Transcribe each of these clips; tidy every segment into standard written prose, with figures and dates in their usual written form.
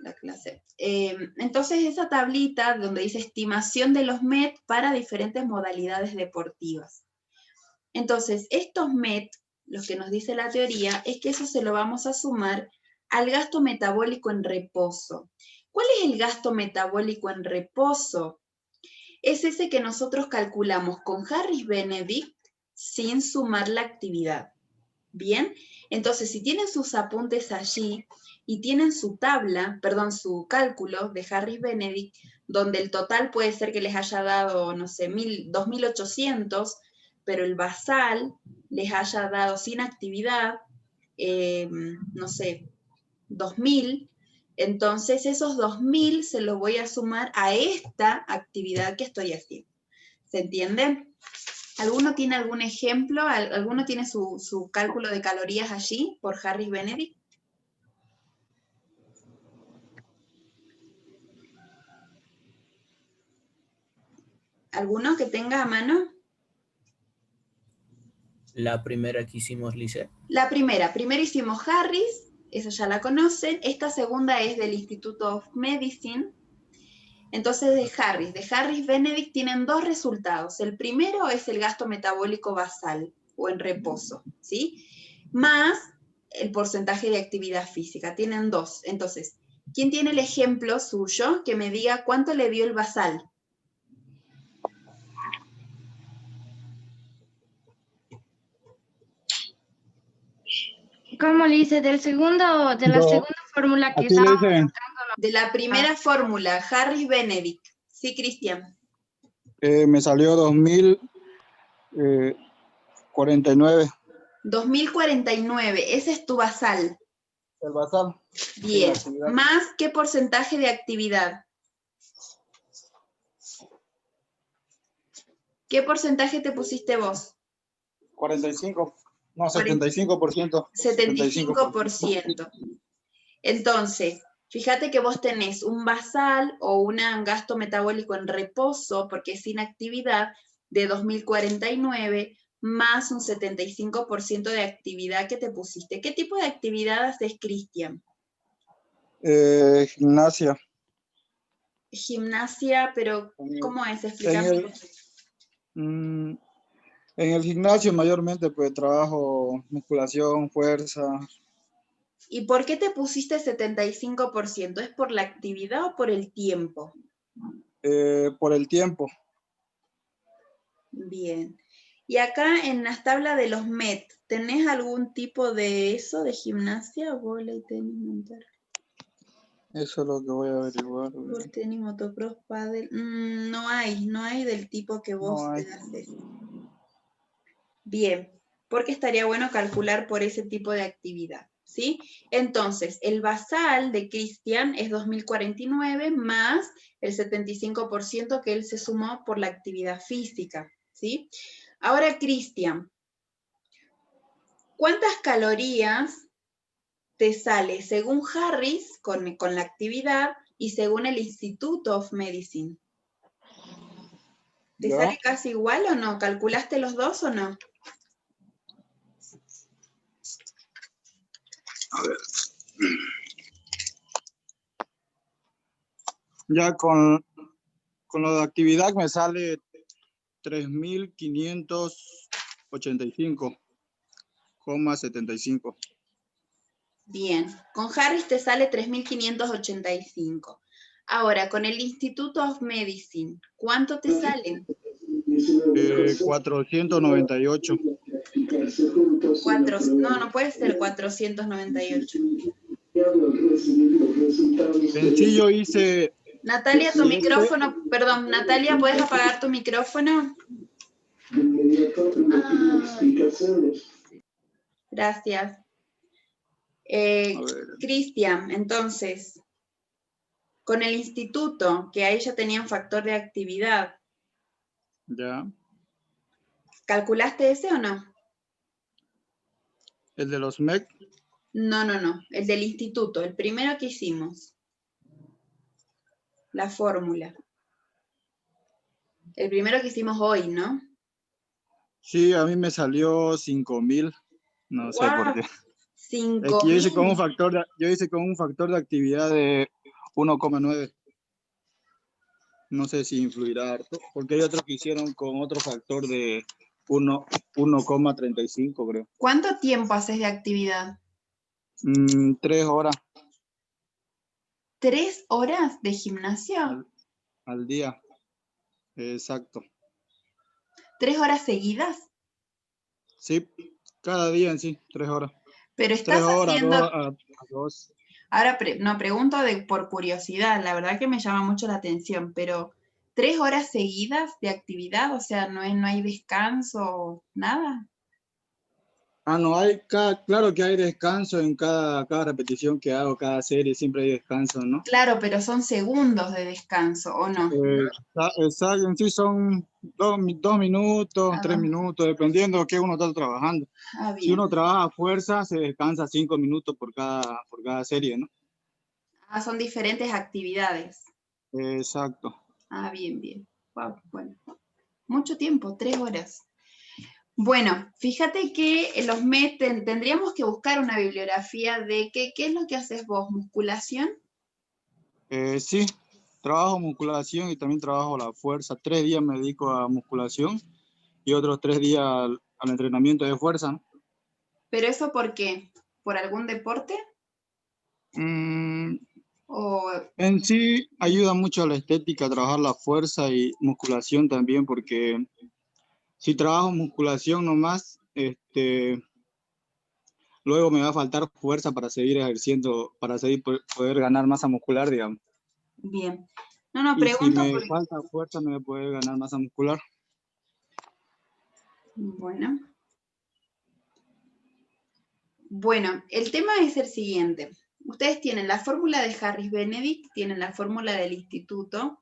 la clase. Entonces, esa tablita donde dice estimación de los MET para diferentes modalidades deportivas. Entonces, estos MET, lo que nos dice la teoría, es que eso se lo vamos a sumar al gasto metabólico en reposo. ¿Cuál es el gasto metabólico en reposo? Es ese que nosotros calculamos con Harris-Benedict sin sumar la actividad. Bien, entonces si tienen sus apuntes allí y tienen su tabla, perdón, su cálculo de Harris-Benedict, donde el total puede ser que les haya dado, no sé, 2.800, pero el basal les haya dado sin actividad, no sé, 2.000, entonces esos 2.000 se los voy a sumar a esta actividad que estoy haciendo. ¿Se entiende? ¿Alguno tiene algún ejemplo? ¿Alguno tiene su cálculo de calorías allí por Harris-Benedict? ¿Alguno que tenga a mano? La primera que hicimos, Lice. La primera hicimos Harris, esa ya la conocen. Esta segunda es del Institute of Medicine. Entonces, de Harris-Benedict tienen dos resultados. El primero es el gasto metabólico basal o en reposo, ¿sí? Más el porcentaje de actividad física. Tienen dos. Entonces, ¿quién tiene el ejemplo suyo que me diga cuánto le dio el basal? ¿Cómo le dice? De la segunda fórmula que Aquí le estábamos dicen, sacando. De la primera fórmula, Harris-Benedict. Sí, Cristian. me salió 2049. 2049, ese es tu basal. El basal. Bien. Sí, la actividad. Más, ¿qué porcentaje de actividad? ¿Qué porcentaje te pusiste vos? 45. No, 75%. 75%. Entonces, fíjate que vos tenés un basal o un gasto metabólico en reposo, porque es sin actividad, de 2049, más un 75% de actividad que te pusiste. ¿Qué tipo de actividad haces, Cristian? Gimnasia. Gimnasia, pero ¿cómo es? Explícame. En el gimnasio mayormente pues trabajo musculación, fuerza. ¿Y por qué te pusiste 75%? ¿Es por la actividad o por el tiempo? Por el tiempo. Bien. Y acá en las tablas de los MET, ¿tenés algún tipo de eso, de gimnasia, vóley, tenis, montar? Eso es lo que voy a averiguar. Por tenis, motocross, pádel. No hay del tipo que vos No hay. haces. Bien, porque estaría bueno calcular por ese tipo de actividad, ¿sí? Entonces, el basal de Cristian es 2049 más el 75% que él se sumó por la actividad física, ¿sí? Ahora, Cristian, ¿cuántas calorías te sale según Harris con la actividad y según el Institute of Medicine? ¿Te sale casi igual o no? ¿Calculaste los dos o no? A ver. Ya con lo de actividad me sale 3.585,75. Bien, con Harris te sale 3.585. Ahora, con el Institute of Medicine, ¿cuánto te sale? 498. No puede ser 498. En sí yo hice... Natalia, tu micrófono, perdón, Natalia, ¿puedes apagar tu micrófono? Gracias. Cristian, entonces, con el instituto, que ahí ya tenía un factor de actividad. Ya. ¿Calculaste ese o no? ¿El de los MEC? No, el del instituto, el primero que hicimos. La fórmula. El primero que hicimos hoy, ¿no? Sí, a mí me salió 5.000. No sé por qué. 5.000. Es que yo hice con un factor de actividad de 1,9. No sé si influirá harto, porque hay otros que hicieron con otro factor de 1,35, creo. ¿Cuánto tiempo haces de actividad? 3 horas 3 horas de gimnasio. al día. Exacto. 3 horas seguidas. Sí, cada día en sí, 3 horas. Pero 3 estás horas, haciendo... 2 a 2. Ahora no pregunto por curiosidad, la verdad que me llama mucho la atención, pero 3 horas seguidas de actividad, o sea, no hay descanso, nada. No hay, claro que hay descanso en cada repetición que hago, cada serie, siempre hay descanso, ¿no? Claro, pero son segundos de descanso, ¿o no? Exacto, en sí son 2 minutos, 3 minutos, dependiendo de qué uno está trabajando. Si Bien. uno trabaja a fuerza, se descansa 5 minutos por cada serie, ¿no? Son diferentes actividades. Exacto. Bien, bien. Wow, bueno. Mucho tiempo, 3 horas. Bueno, fíjate que los MET tendríamos que buscar una bibliografía de qué es lo que haces vos, musculación. Sí, trabajo musculación y también trabajo la fuerza. 3 días me dedico a musculación y otros 3 días al entrenamiento de fuerza, ¿no? ¿Pero eso por qué? ¿Por algún deporte? ¿O En sí ayuda mucho a la estética, trabajar la fuerza y musculación también, porque si trabajo musculación nomás, luego me va a faltar fuerza para seguir ejerciendo, para poder ganar masa muscular, digamos. bien? No, Y si pregunto me porque... falta fuerza, me voy a poder ganar masa muscular. Bueno, el tema es el siguiente. Ustedes tienen la fórmula de Harris-Benedict, tienen la fórmula del instituto,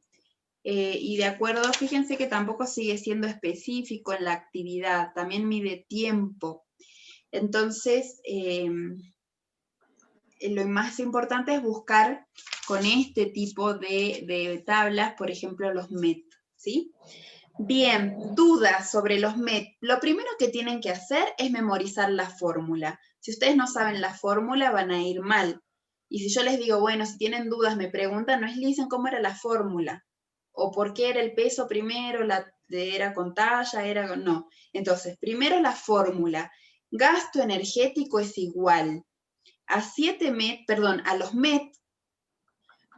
y de acuerdo, fíjense que tampoco sigue siendo específico en la actividad, también mide tiempo. Entonces, lo más importante es buscar con este tipo de tablas, por ejemplo, los MET, ¿sí? Bien, dudas sobre los MET. Lo primero que tienen que hacer es memorizar la fórmula. Si ustedes no saben la fórmula, van a ir mal. Y si yo les digo, bueno, si tienen dudas, me preguntan, no es dicen cómo era la fórmula, o por qué era el peso primero, era con talla, no. Entonces, primero la fórmula. Gasto energético es igual a 7 MET, perdón, a los MET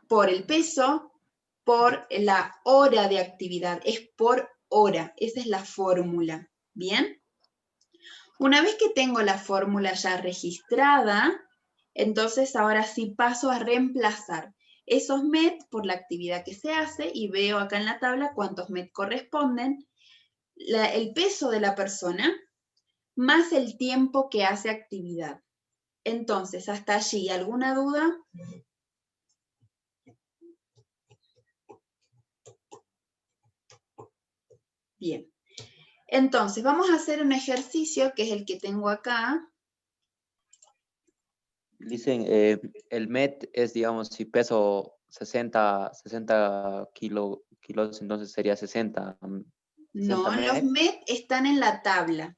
por el peso por la hora de actividad, es por hora, esa es la fórmula, ¿bien? Una vez que tengo la fórmula ya registrada, entonces ahora sí paso a reemplazar esos MET por la actividad que se hace y veo acá en la tabla cuántos MET corresponden, el peso de la persona más el tiempo que hace actividad. Entonces, hasta allí, ¿alguna duda? Bien. Entonces, vamos a hacer un ejercicio que es el que tengo acá. Dicen, el MET es, digamos, si peso 60 kilos, entonces sería 60 No, los MET. MET están en la tabla.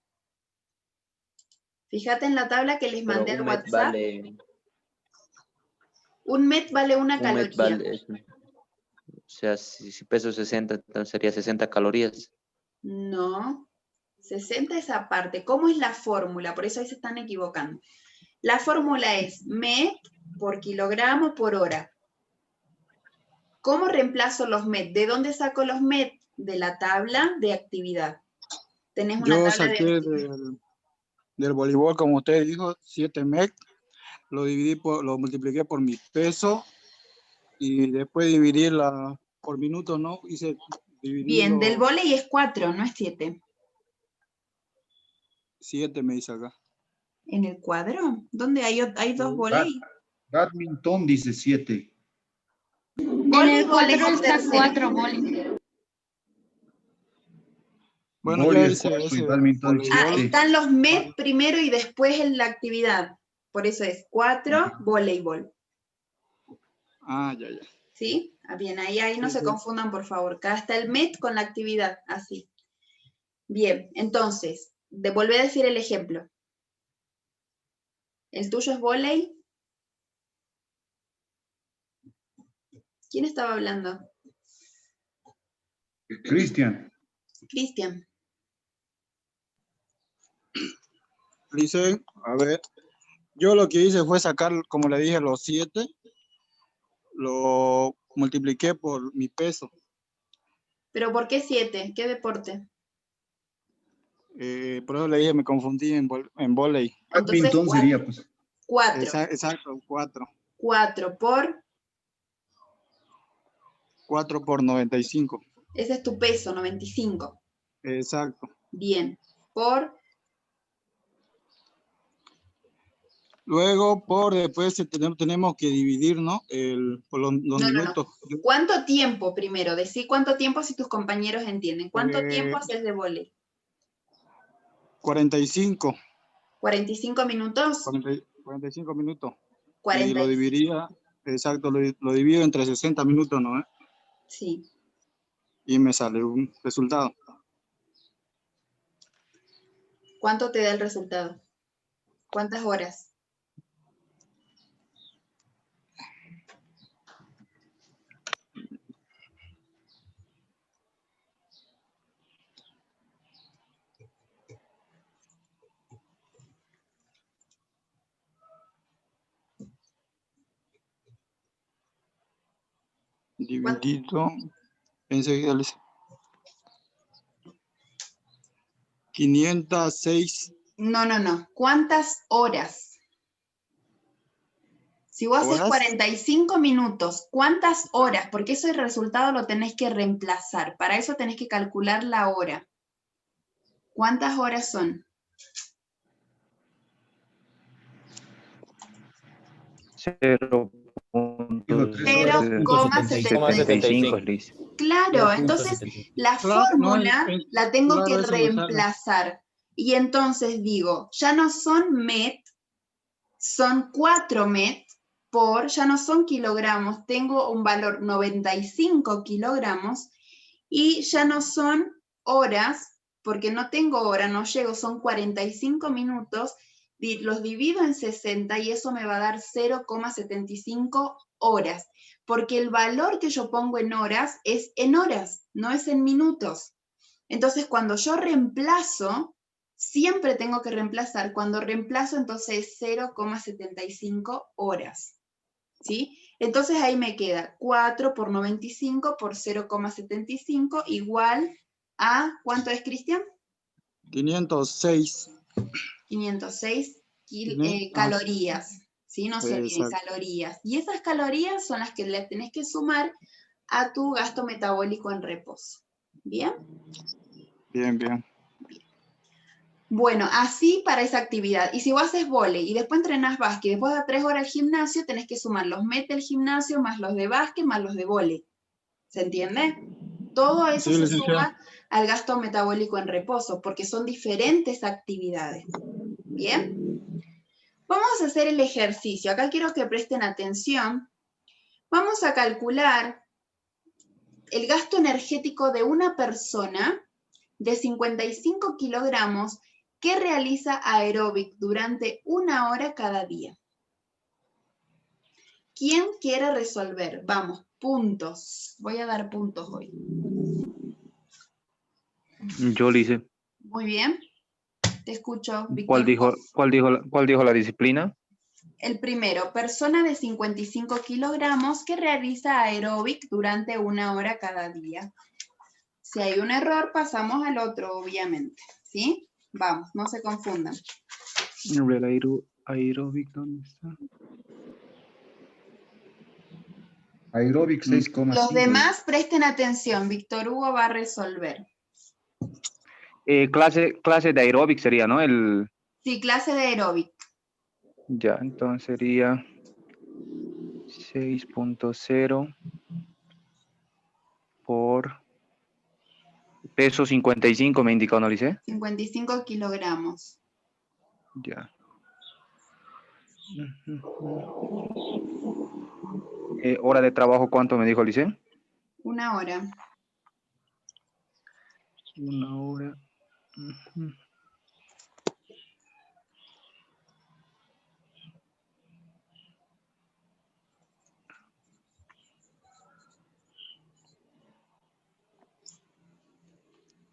Fíjate en la tabla que les Pero mandé un al MET WhatsApp. vale, Un MET vale una un MET caloría. vale, o sea, si peso 60, entonces sería 60 calorías. No, 60 es aparte. ¿Cómo es la fórmula? Por eso ahí se están equivocando. La fórmula es MET por kilogramo por hora. ¿Cómo reemplazo los MET? ¿De dónde saco los MET? De la tabla de actividad. Tenés una Yo tabla de saqué actividad. del voleibol, como usted dijo, 7 MEC, lo multipliqué por mi peso y después dividirla por minutos, ¿no? Bien, del Dividirlo vóley es 4, no es 7. 7, me dice acá. ¿En el cuadro? ¿Dónde hay dos vóley? Badminton dice 7. En el Voleibol es cuadro el está tercero. 4 bolis. Bueno, Vóley yo es hice 4 y ese badminton voleibol. 7. Están los MET primero y después en la actividad. Por eso es 4, voleibol. Ya. ¿Sí? Bien, ahí no Sí, se sí. confundan, por favor. Acá está el MET con la actividad, así. Bien, entonces, volví a decir el ejemplo. ¿El tuyo es volei? ¿Quién estaba hablando? Cristian. Cristian. Dice, a ver, yo lo que hice fue sacar, como le dije, los 7, lo multipliqué por mi peso. ¿Pero por qué 7? ¿Qué deporte? Por eso le dije, me confundí en vóley. Entonces, Badminton sería, pues. 4. Exacto, 4. 4 por, 4 por 95. ese es tu peso, 95. Exacto. Bien. Por, Luego, después tenemos que dividir, ¿no? Por los no. minutos. ¿Cuánto tiempo primero? Decí cuánto tiempo si tus compañeros entienden. ¿Cuánto tiempo Eh, haces de vóley? 45. 45 minutos. 45 minutos. Y 45. lo dividiría, exacto, lo divido entre 60 minutos, ¿no? Sí. Y me sale un resultado. ¿Cuánto te da el resultado? ¿Cuántas horas? Dividido, enseguida les 506 No. ¿Cuántas horas? Si vos haces horas. 45 minutos, ¿cuántas horas? Porque ese resultado lo tenés que reemplazar. Para eso tenés que calcular la hora. ¿Cuántas horas son? 0.75, Liz. Claro, entonces 0.75. la Claro, no, fórmula la tengo claro, que eso me sale. reemplazar. Y entonces digo, ya no son met, son 4 met por, ya no son kilogramos, tengo un valor 95 kilogramos y ya no son horas, porque no tengo hora, no llego, son 45 minutos, los divido en 60 y eso me va a dar 0,75 horas, porque el valor que yo pongo en horas es en horas, no es en minutos. Entonces, cuando yo reemplazo, siempre tengo que reemplazar. Cuando reemplazo, entonces es 0,75 horas. ¿Sí? Entonces ahí me queda 4 por 95 por 0,75 igual a, ¿cuánto es, Cristian? 506. 506 Tiene- calorías. ¿Sí? No se olviden, exacto. calorías. Y esas calorías son las que le tenés que sumar a tu gasto metabólico en reposo. ¿Bien? Bien. Bueno, así para esa actividad. Y si vos haces vóley y después entrenás básquet, después de 3 horas al gimnasio, tenés que sumar los met del gimnasio, más los de básquet, más los de vóley. ¿Se entiende? Todo eso Sí, se licenciado. suma al gasto metabólico en reposo, porque son diferentes actividades. ¿Bien? Vamos a hacer el ejercicio. Acá quiero que presten atención. Vamos a calcular el gasto energético de una persona de 55 kilogramos que realiza aeróbic durante 1 hora cada día. ¿Quién quiere resolver? Vamos, puntos. Voy a dar puntos hoy. Yo lo hice. Muy bien. Te escucho, ¿Cuál Víctor. dijo la disciplina? El primero, persona de 55 kilogramos que realiza aeróbic durante 1 hora cada día. Si hay un error, pasamos al otro, obviamente. ¿Sí? Vamos, no se confundan. El aeróbic, ¿dónde está? Aeróbic 6,5. Los demás presten atención. Víctor Hugo va a resolver. Clase de aeróbic sería, ¿no? Sí, clase de aeróbic. Ya, entonces sería 6.0 por peso 55, me indicó, ¿no, Lice? 55 kilogramos. Ya. Hora de trabajo, ¿cuánto me dijo, Lice? 1 hora. 1 hora.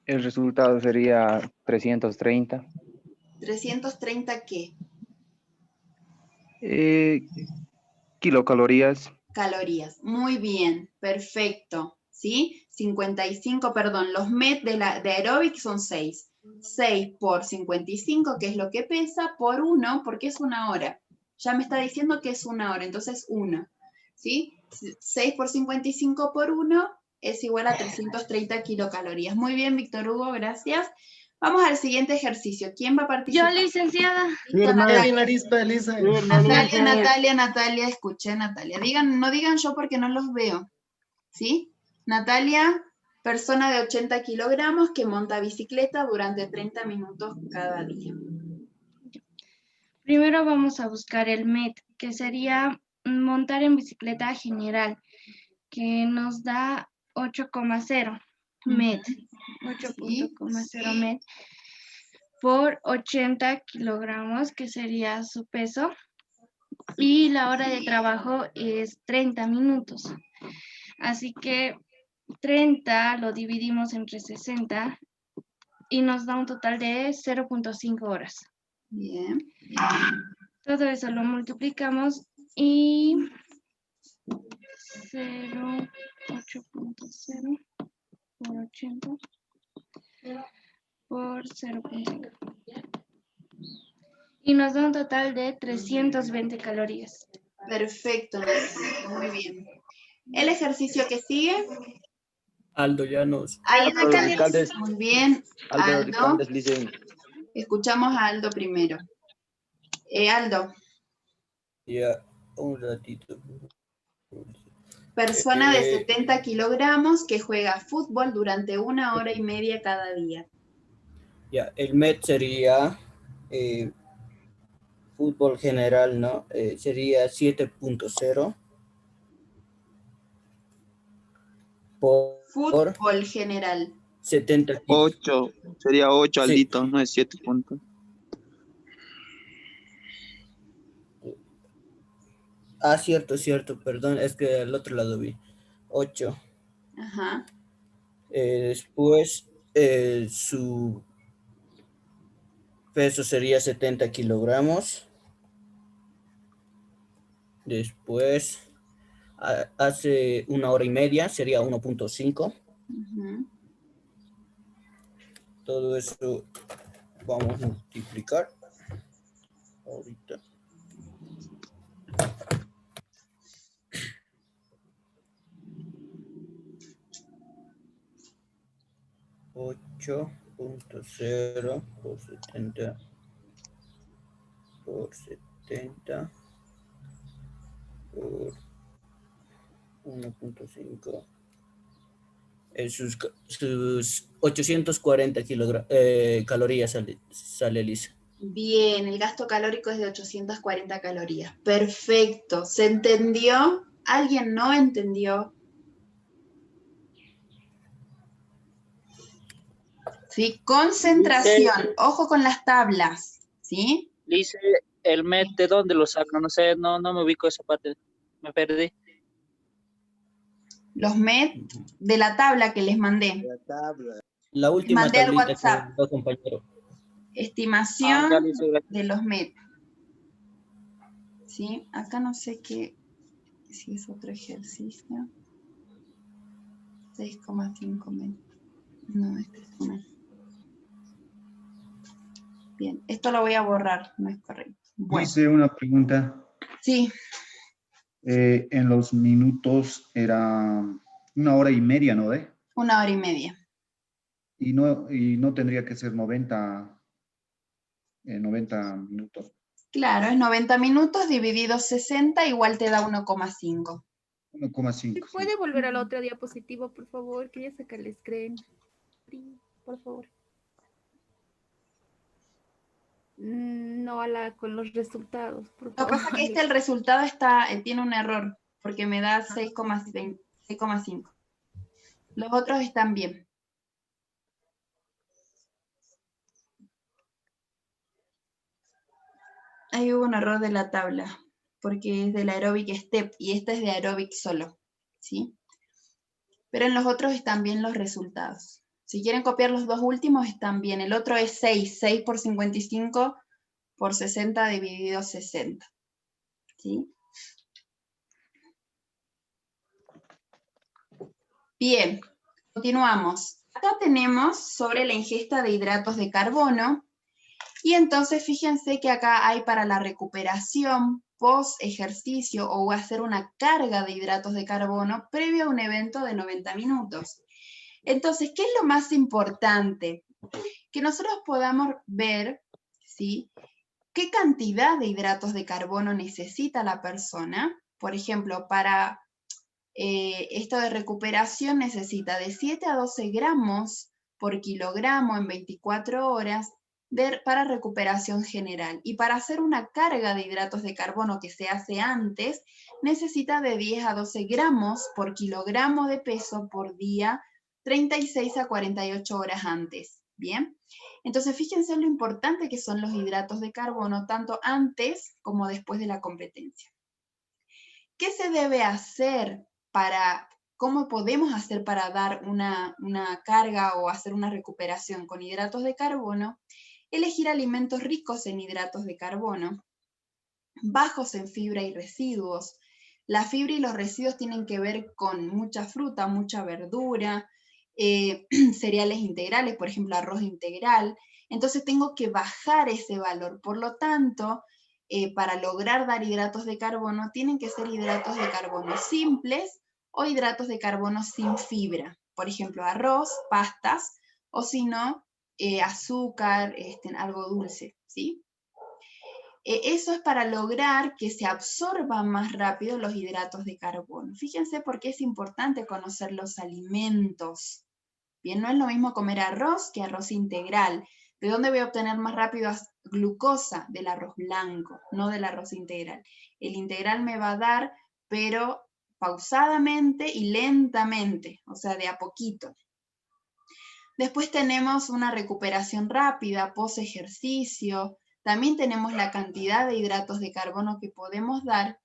El resultado sería 330. ¿330 qué? Kilocalorías. Calorías. Muy bien, perfecto. ¿Sí? 55, perdón, los MET de aeróbic son 6. 6 por 55, que es lo que pesa, por 1, porque es una hora. Ya me está diciendo que es una hora, entonces 1. ¿Sí? 6 por 55 por 1 es igual a 330 kilocalorías. Muy bien, Víctor Hugo, gracias. Vamos al siguiente ejercicio. ¿Quién va a Yo, participar? licenciada. Listo, Natalia. Firme. Natalia, escuché, Natalia. No digan yo porque no los veo. ¿Sí? Natalia, persona de 80 kilogramos que monta bicicleta durante 30 minutos cada día. Primero vamos a buscar el MET, que sería montar en bicicleta general, que nos da 8,0 MET. 8,0 MET por 80 kilogramos, que sería su peso. Y la hora de trabajo es 30 minutos. Así que 30 lo dividimos entre 60 y nos da un total de 0,5 horas. Bien. Todo eso lo multiplicamos y 8.0 por 80 por 0.5. Y nos da un total de 320 calorías. Perfecto, Natalia, muy bien. El ejercicio que sigue. Aldo Llanos. Aldo Aldo Llanos. Ricaldes. Muy bien. Aldo Aldo. Ricaldes, licen. Escuchamos a Aldo primero. Aldo, Ya, un ratito. persona de 70 kilogramos que juega fútbol durante 1 hora y media cada día. Ya, el MET sería fútbol general, ¿no? Sería 7.0 por Fútbol general. 70 kilos. 8. Sería 8, Sí. Aldito, no es 7 puntos. Ah, cierto, perdón, es que al otro lado vi. 8. Ajá. Después, su peso sería 70 kilogramos. Después, hace 1 hora y media, sería 1.5. Ujú. Todo eso vamos a multiplicar ahorita. .0 por 70 por 70 por 1.5. Sus 840 calorías sale lisa. Bien, el gasto calórico es de 840 calorías. Perfecto. ¿Se entendió? ¿Alguien no entendió? ¿Sí? Concentración. Ojo con las tablas. ¿Sí? Dice el MET, ¿de dónde lo saco? No sé, no me ubico esa parte. Me perdí. Los MET de la tabla que les mandé. La última Mandé al tablita que WhatsApp. mandó, compañero. Estimación ya listo, gracias. de los MET. ¿Sí? Acá no sé qué, si es otro ejercicio. 6,5 MET. No, este es uno. Bien, esto lo voy a borrar, no es correcto. Bueno, Hice una pregunta. sí, En los minutos era 1 hora y media, ¿no? 1 hora y media. Y no tendría que ser 90 minutos. Claro, es 90 minutos dividido 60, igual te da 1,5. 1,5. ¿Puede volver a la otra diapositiva, por favor? Quería sacar el screen. Por favor. No con los resultados, por Lo que favor. pasa es que el resultado tiene un error, porque me da 6,5. Los otros están bien. Ahí hubo un error de la tabla, porque es del aeróbic step y este es de aeróbic solo, ¿sí? Pero en los otros están bien los resultados. Si quieren copiar los dos últimos están bien. El otro es 6. 6 por 55 por 60 dividido 60. ¿Sí? Bien, continuamos. Acá tenemos sobre la ingesta de hidratos de carbono. Y entonces fíjense que acá hay para la recuperación post ejercicio o hacer una carga de hidratos de carbono previo a un evento de 90 minutos. Entonces, ¿qué es lo más importante? Que nosotros podamos ver, ¿sí?, qué cantidad de hidratos de carbono necesita la persona. Por ejemplo, para esto de recuperación necesita de 7 a 12 gramos por kilogramo en 24 horas para recuperación general. Y para hacer una carga de hidratos de carbono que se hace antes, necesita de 10 a 12 gramos por kilogramo de peso por día, 36 a 48 horas antes. ¿Bien? Entonces, fíjense lo importante que son los hidratos de carbono, tanto antes como después de la competencia. ¿Qué se debe hacer cómo podemos hacer para dar una carga o hacer una recuperación con hidratos de carbono? Elegir alimentos ricos en hidratos de carbono, bajos en fibra y residuos. La fibra y los residuos tienen que ver con mucha fruta, mucha verdura, cereales integrales, por ejemplo, arroz integral. Entonces tengo que bajar ese valor. Por lo tanto, para lograr dar hidratos de carbono, tienen que ser hidratos de carbono simples o hidratos de carbono sin fibra. Por ejemplo, arroz, pastas, o si no, azúcar, algo dulce, ¿sí? Eso es para lograr que se absorban más rápido los hidratos de carbono. Fíjense por qué es importante conocer los alimentos. Bien, no es lo mismo comer arroz que arroz integral. ¿De dónde voy a obtener más rápido glucosa? Del arroz blanco, no del arroz integral. El integral me va a dar, pero pausadamente y lentamente, o sea, de a poquito. Después tenemos una recuperación rápida, post ejercicio. También tenemos la cantidad de hidratos de carbono que podemos dar.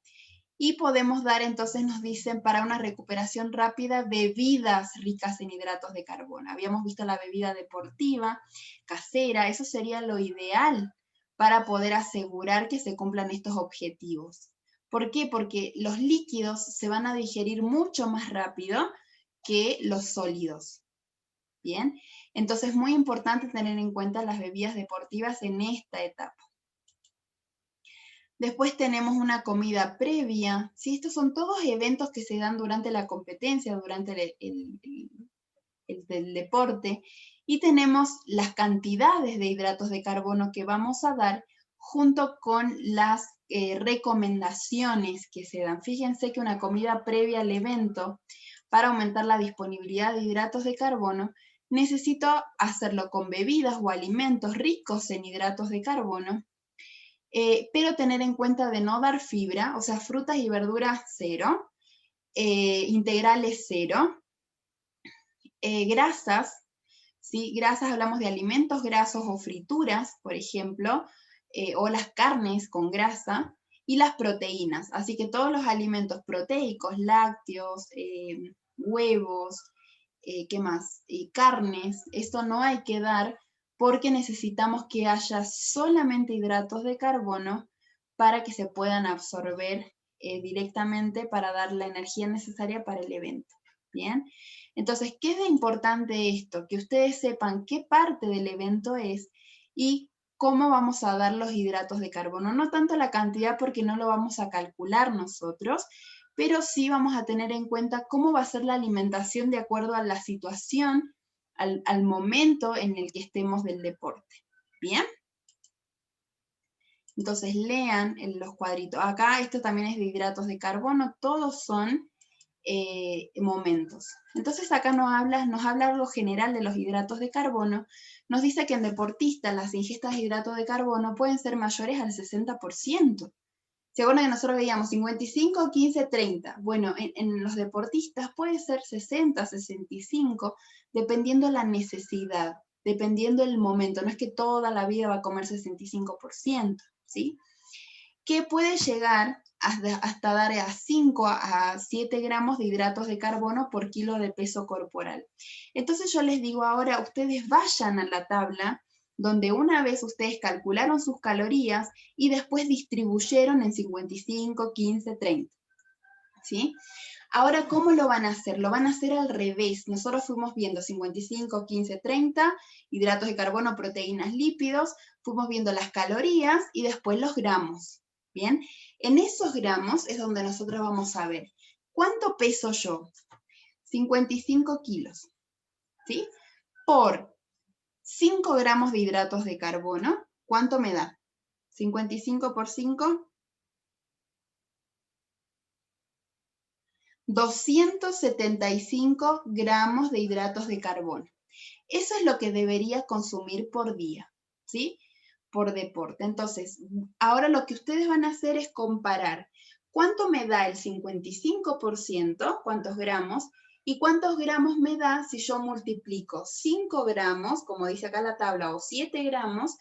Y podemos dar, entonces nos dicen, para una recuperación rápida, bebidas ricas en hidratos de carbono. Habíamos visto la bebida deportiva, casera, eso sería lo ideal para poder asegurar que se cumplan estos objetivos. ¿Por qué? Porque los líquidos se van a digerir mucho más rápido que los sólidos. Bien, entonces es muy importante tener en cuenta las bebidas deportivas en esta etapa. Después tenemos una comida previa, ¿sí? Estos son todos eventos que se dan durante la competencia, durante el deporte, y tenemos las cantidades de hidratos de carbono que vamos a dar junto con las recomendaciones que se dan. Fíjense que una comida previa al evento, para aumentar la disponibilidad de hidratos de carbono, necesito hacerlo con bebidas o alimentos ricos en hidratos de carbono, pero tener en cuenta de no dar fibra, o sea, frutas y verduras 0, integrales 0, grasas, ¿sí? Grasas, hablamos de alimentos grasos o frituras, por ejemplo, o las carnes con grasa, y las proteínas, así que todos los alimentos proteicos, lácteos, huevos, ¿qué más? Carnes, esto no hay que dar porque necesitamos que haya solamente hidratos de carbono para que se puedan absorber directamente para dar la energía necesaria para el evento. ¿Bien? Entonces, ¿qué es de importante esto? Que ustedes sepan qué parte del evento es y cómo vamos a dar los hidratos de carbono. No tanto la cantidad porque no lo vamos a calcular nosotros, pero sí vamos a tener en cuenta cómo va a ser la alimentación de acuerdo a la situación, al momento en el que estemos del deporte. ¿Bien? Entonces lean en los cuadritos. Acá esto también es de hidratos de carbono, todos son momentos. Entonces acá nos habla algo general de los hidratos de carbono. Nos dice que en deportistas las ingestas de hidratos de carbono pueden ser mayores al 60%. ¿Se acuerdan que nosotros veíamos 55, 15, 30? Bueno, en los deportistas puede ser 60, 65, dependiendo la necesidad, dependiendo el momento. No es que toda la vida va a comer 65%, ¿sí? Que puede llegar hasta dar a 5 a 7 gramos de hidratos de carbono por kilo de peso corporal. Entonces yo les digo ahora, ustedes vayan a la tabla donde una vez ustedes calcularon sus calorías y después distribuyeron en 55, 15, 30. ¿Sí? Ahora, ¿cómo lo van a hacer? Lo van a hacer al revés. Nosotros fuimos viendo 55, 15, 30, hidratos de carbono, proteínas, lípidos, fuimos viendo las calorías y después los gramos. ¿Bien? En esos gramos es donde nosotros vamos a ver, ¿cuánto peso yo? 55 kilos, ¿sí? Por 5 gramos de hidratos de carbono, ¿cuánto me da? 55 por 5, 275 gramos de hidratos de carbono. Eso es lo que debería consumir por día, ¿sí? Por deporte. Entonces, ahora lo que ustedes van a hacer es comparar cuánto me da el 55%, cuántos gramos, y cuántos gramos me da si yo multiplico 5 gramos, como dice acá la tabla, o 7 gramos,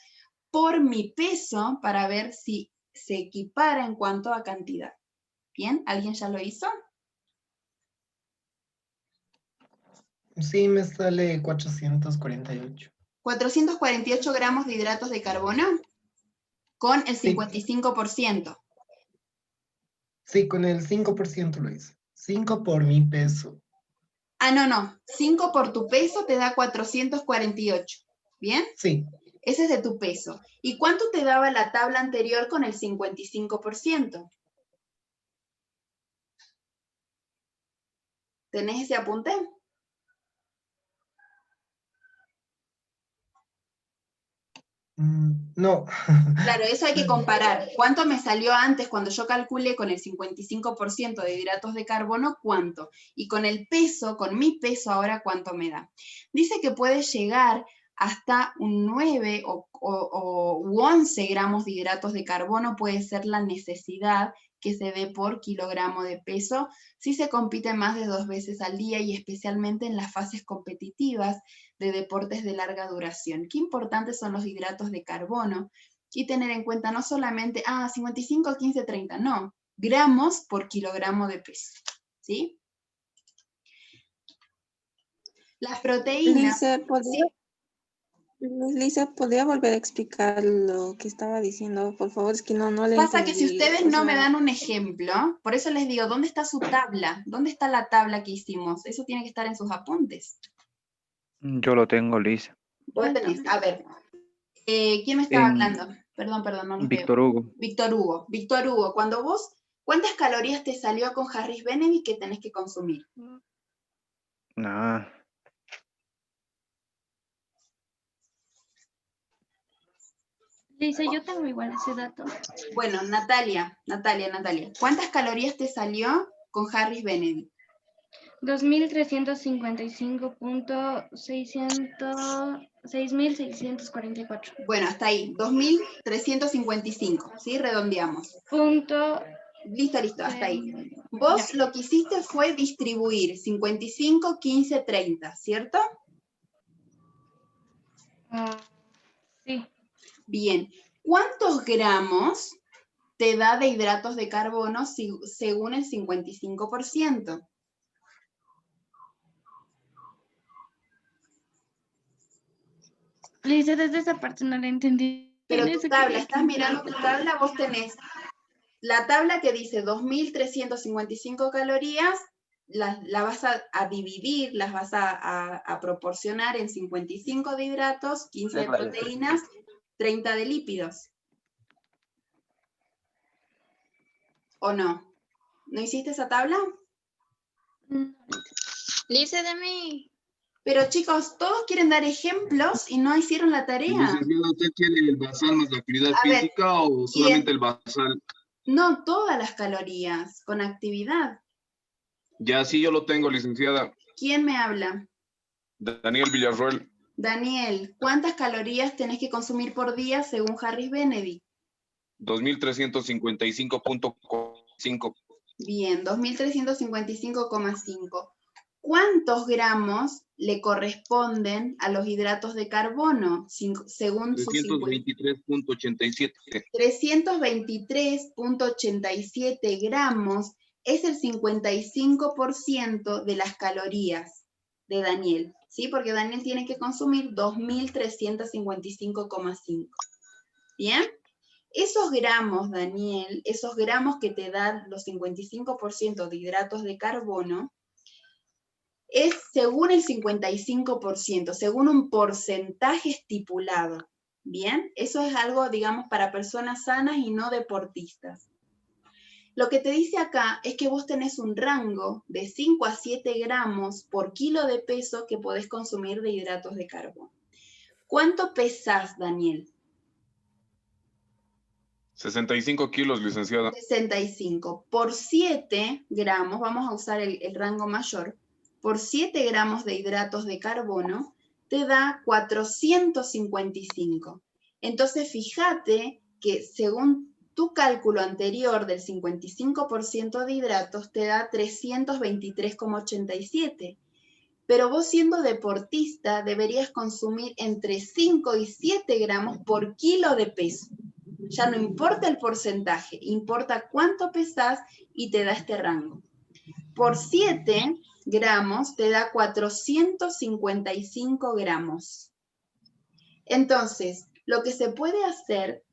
por mi peso para ver si se equipara en cuanto a cantidad. ¿Bien? ¿Alguien ya lo hizo? Sí, me sale 448. 448 gramos de hidratos de carbono con el 55%. Sí, con el 5% lo hice. 5 por mi peso. Ah, no. 5 por tu peso te da 448. ¿Bien? Sí. Ese es de tu peso. ¿Y cuánto te daba la tabla anterior con el 55%? ¿Tenés ese apunte? No. Claro, eso hay que comparar. ¿Cuánto me salió antes cuando yo calculé con el 55% de hidratos de carbono? ¿Cuánto? Y con el peso, con mi peso ahora, ¿cuánto me da? Dice que puede llegar hasta un 9 u 11 gramos de hidratos de carbono, puede ser la necesidad que se dé por kilogramo de peso si se compite más de 2 veces al día y especialmente en las fases competitivas de deportes de larga duración. Qué importantes son los hidratos de carbono y tener en cuenta no solamente, 55, 15, 30, no, gramos por kilogramo de peso, ¿sí? Las proteínas... Lisa, ¿podría volver a explicar lo que estaba diciendo? Por favor, es que no le Pasa entendí. que si ustedes O no me sea, dan un ejemplo, por eso les digo, ¿dónde está su tabla? ¿Dónde está la tabla que hicimos? Eso tiene que estar en sus apuntes. Yo lo tengo, Lisa. Vos tenés, a ver, ¿quién me estaba hablando? Perdón, no los veo. Víctor Hugo. Víctor Hugo, cuando vos, ¿cuántas calorías te salió con Harris Benedict que tenés que consumir? Nah. Dice, yo tengo igual ese dato. Bueno, Natalia, ¿cuántas calorías te salió con Harris Benedict? 2.355.644. Bueno, hasta ahí, 2.355, ¿sí? Redondeamos. Listo, hasta ahí. Vos lo que hiciste fue distribuir 55, 15, 30, ¿cierto? Sí. Bien. ¿Cuántos gramos te da de hidratos de carbono según el 55%? Le dice, desde esa parte no la entendí. Pero tu tabla, estás mirando tu tabla, vos tenés la tabla que dice 2.355 calorías, la vas a dividir, las vas a proporcionar en 55 de hidratos, 15 de proteínas, 30 de lípidos. ¿O no? ¿No hiciste esa tabla? Lice de mí. Pero chicos, todos quieren dar ejemplos y no hicieron la tarea. Licenciada, ¿usted quiere el basal más la actividad física o solamente el basal? No, todas las calorías, con actividad. Ya sí, yo lo tengo, licenciada. ¿Quién me habla? Daniel Villarroel. Daniel, ¿cuántas calorías tenés que consumir por día según Harris Benedict? 2.355.5. Bien, 2.355,5. ¿cuántos gramos le corresponden a los hidratos de carbono según su 323.87. 323.87 gramos es el 55% de las calorías de Daniel, ¿sí? Porque Daniel tiene que consumir 2.355,5. ¿Bien? Esos gramos, Daniel, esos gramos que te dan los 55% de hidratos de carbono, es según el 55%, según un porcentaje estipulado. ¿Bien? Eso es algo, digamos, para personas sanas y no deportistas. Lo que te dice acá es que vos tenés un rango de 5 a 7 gramos por kilo de peso que podés consumir de hidratos de carbono. ¿Cuánto pesás, Daniel? 65 kilos, licenciada. 65. Por 7 gramos, vamos a usar el rango mayor, por 7 gramos de hidratos de carbono, te da 455. Entonces, fíjate que según tu cálculo anterior del 55% de hidratos, te da 323,87. Pero vos siendo deportista, deberías consumir entre 5 y 7 gramos por kilo de peso. Ya no importa el porcentaje, importa cuánto pesás y te da este rango. Por 7 gramos te da 455 gramos. Entonces, lo que se puede hacer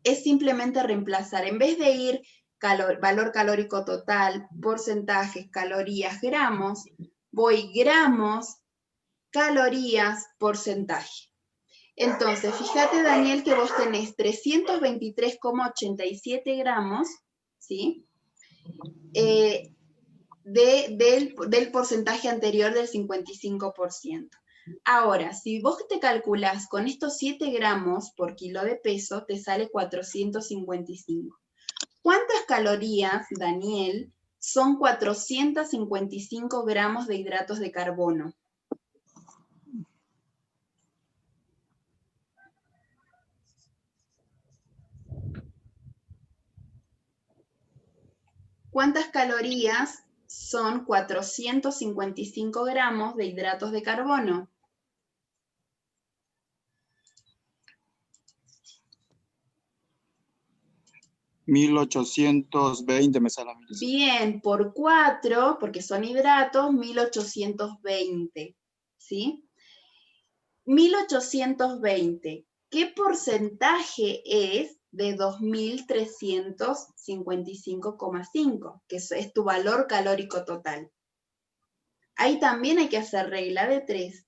es simplemente reemplazar. En vez de ir valor calórico total, porcentajes, calorías, gramos, voy gramos, calorías, porcentaje. Entonces, fíjate, Daniel, que vos tenés 323,87 gramos, ¿sí? Del porcentaje anterior del 55%. Ahora, si vos te calculás con estos 7 gramos por kilo de peso, te sale 455. ¿Cuántas calorías, Daniel, son 455 gramos de hidratos de carbono? ¿Cuántas calorías son 455 gramos de hidratos de carbono? $1.820 me sale a mí. Bien, por 4, porque son hidratos, 1820, ¿sí? 1820, ¿qué porcentaje es de 2.355,5? Que es tu valor calórico total. Ahí también hay que hacer regla de 3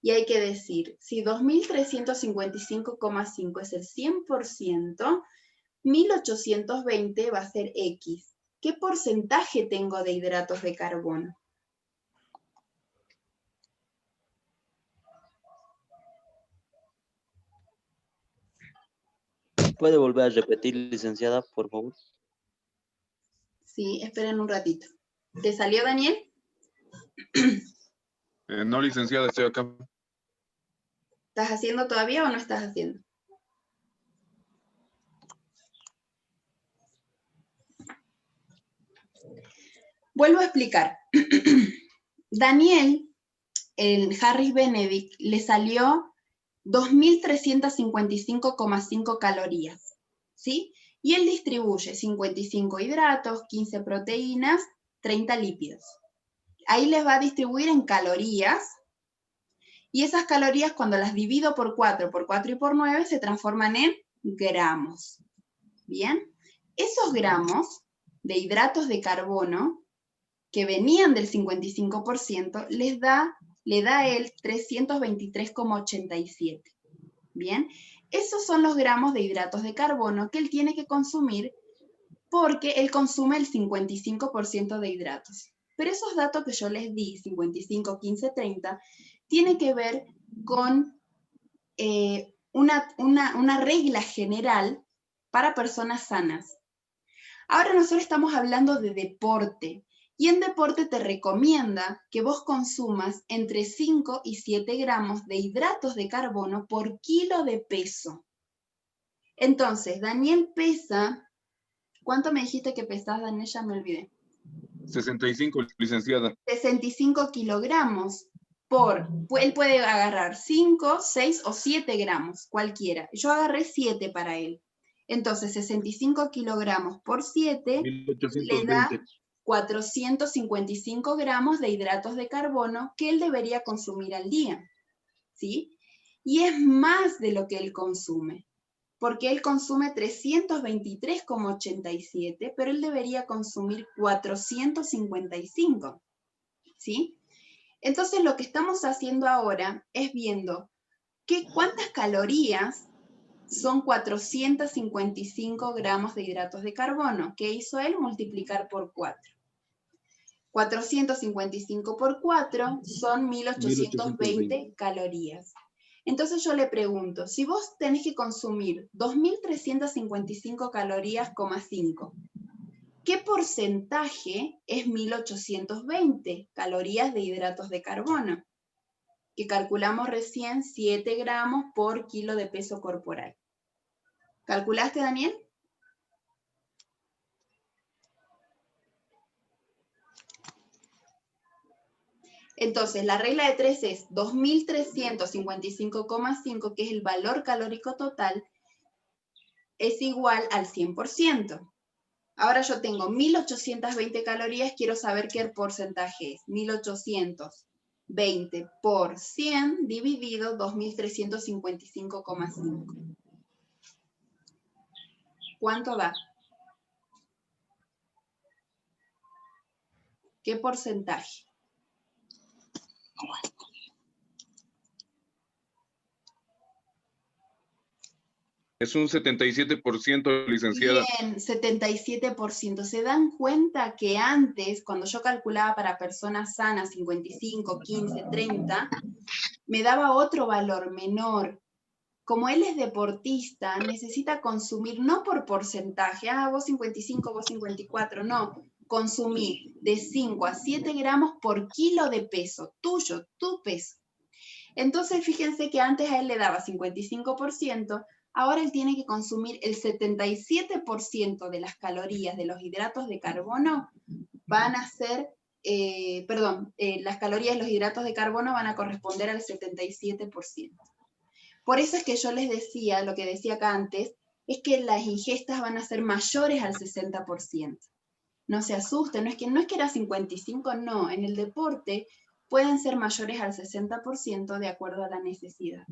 y hay que decir, si 2.355,5 es el 100%, 1820 va a ser X. ¿Qué porcentaje tengo de hidratos de carbono? ¿Puede volver a repetir, licenciada, por favor? Sí, esperen un ratito. ¿Te salió, Daniel? No, licenciada, estoy acá. ¿Estás haciendo todavía o no estás haciendo? Vuelvo a explicar. Daniel, el Harris Benedict, le salió 2.355,5 calorías, ¿sí? Y él distribuye 55 hidratos, 15 proteínas, 30 lípidos. Ahí les va a distribuir en calorías, y esas calorías cuando las divido por 4 y por 9 se transforman en gramos. ¿Bien? Esos gramos de hidratos de carbono que venían del 55%, le da él 323,87. ¿Bien? Esos son los gramos de hidratos de carbono que él tiene que consumir porque él consume el 55% de hidratos. Pero esos datos que yo les di, 55, 15, 30, tiene que ver con una regla general para personas sanas. Ahora nosotros estamos hablando de deporte, y en deporte te recomienda que vos consumas entre 5 y 7 gramos de hidratos de carbono por kilo de peso. Entonces, Daniel pesa, ¿cuánto me dijiste que pesás, Daniel? Ya me olvidé. 65, licenciada. 65 kilogramos él puede agarrar 5, 6 o 7 gramos, cualquiera. Yo agarré 7 para él. Entonces, 65 kilogramos por 7 le da 455 gramos de hidratos de carbono que él debería consumir al día, ¿sí? Y es más de lo que él consume, porque él consume 323,87, pero él debería consumir 455, ¿sí? Entonces, lo que estamos haciendo ahora es viendo cuántas calorías son 455 gramos de hidratos de carbono. ¿Qué hizo él? Multiplicar por 4. 455 por 4 son 1820 calorías. Entonces yo le pregunto, si vos tenés que consumir 2355 calorías, 5, ¿qué porcentaje es 1820 calorías de hidratos de carbono? Que calculamos recién 7 gramos por kilo de peso corporal. ¿Calculaste, Daniel? Entonces, la regla de 3 es 2355,5, que es el valor calórico total, es igual al 100%. Ahora yo tengo 1820 calorías, quiero saber qué porcentaje es. 1820 por 100 dividido 2355,5. ¿Cuánto da? ¿Qué porcentaje? Es un 77%, licenciada. Bien, 77%. ¿Se dan cuenta que antes, cuando yo calculaba para personas sanas, 55, 15, 30, me daba otro valor menor? Como él es deportista, necesita consumir no por porcentaje, vos 55, vos 54, no, consumir de 5 a 7 gramos por kilo de peso, tuyo, tu peso. Entonces, fíjense que antes a él le daba 55%, ahora él tiene que consumir el 77% de las calorías de los hidratos de carbono van a ser, las calorías de los hidratos de carbono van a corresponder al 77%. Por eso es que yo les decía, lo que decía acá antes, es que las ingestas van a ser mayores al 60%. No se asusten, no es que era 55, no, en el deporte pueden ser mayores al 60% de acuerdo a la necesidad,